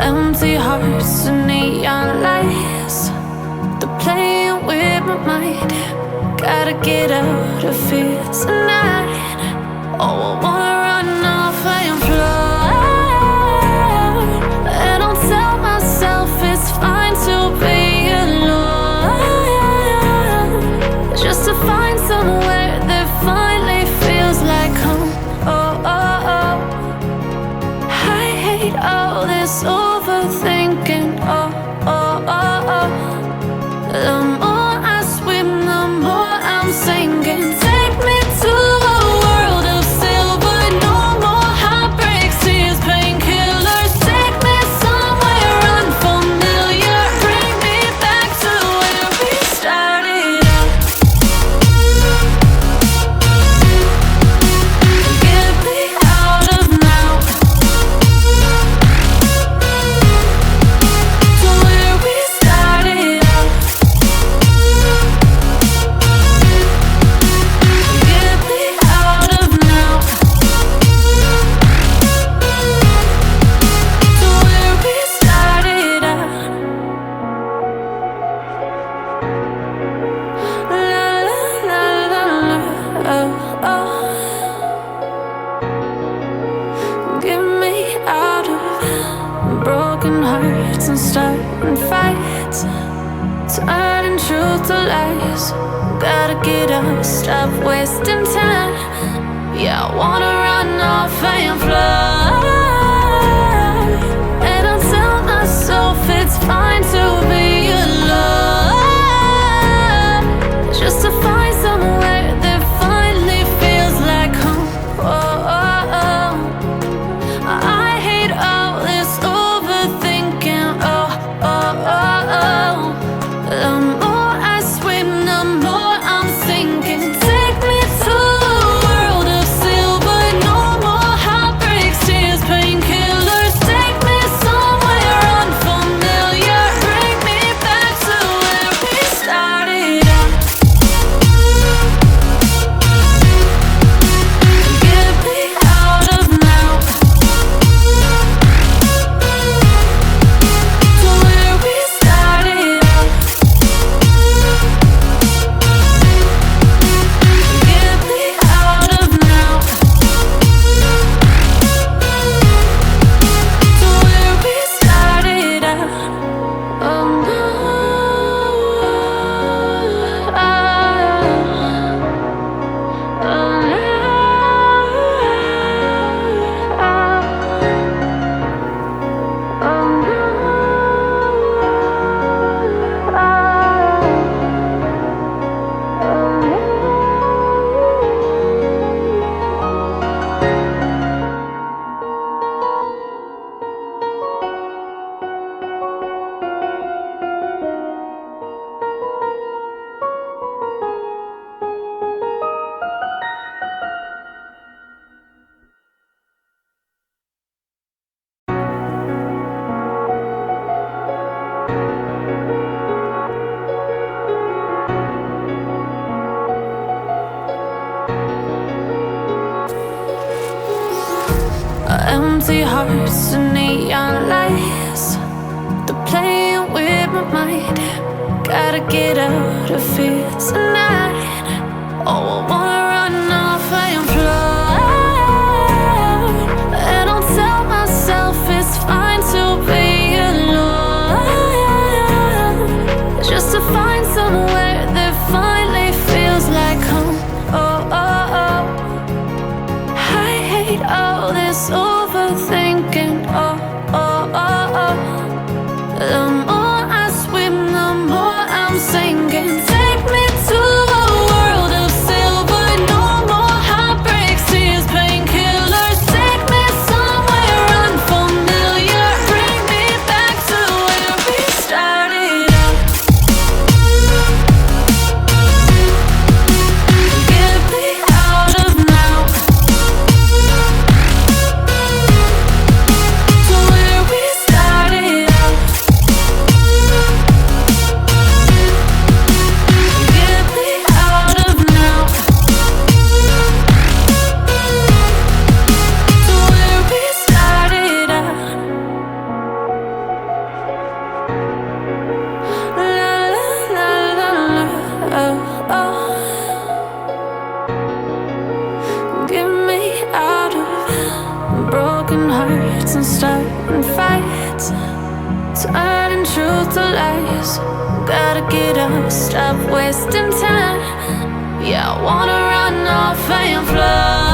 Empty hearts and neon lights, they're playing with my mind. Gotta get out of here tonight. Oh, I wanna run off and fly. And I'll tell myself it's fine to be alone, just to find somewhere that finally feels like home. Oh, oh, oh. I hate all this overthinking. Oh, oh, oh, oh. The more I swim, the more I'm sinking. Take me to a world of silver. No more heartbreaks, tears, painkillers. Take me somewhere unfamiliar. Bring me back to where we started out. Get me out of now, to where we started out. Get me out of now, to where we started out. La la la la la, oh, oh. Get me out of broken hearts and starting fights, turning truth to lies. Gotta get up, stop wasting time. Yeah, I wanna run off and fly. And I'll tell myself it's fine to be alone, just to find somewhere that finally feels like home. Oh, oh, oh. I hate all this overthinking. Oh, oh, oh, oh. The more I swim, the more I'm sinking. Take me to a world of silver. No more heartbreaks, tears, painkillers. Take me somewhere unfamiliar. Bring me back to where we started out. Get me out of now, to where we started out. Get me out of now, to where we started out. Oh no, oh empty hearts and neon lights, they're playing with my mind. Gotta get out of here tonight. Oh, I wanna run off and fly. And I'll tell myself it's fine to be alone, just to find somewhere that finally feels like home. Oh, oh, oh. I hate all this overthinking. Oh, oh, oh, oh. The more I swim, the more I'm sinking. Take me to a world of silver. No more heartbreaks, tears, painkillers. Take me somewhere unfamiliar. Bring me back to where we started out. Get me out of now, and starting fights, turning truth to lies. Gotta get up, stop wasting time. Yeah, I wanna run off and fly.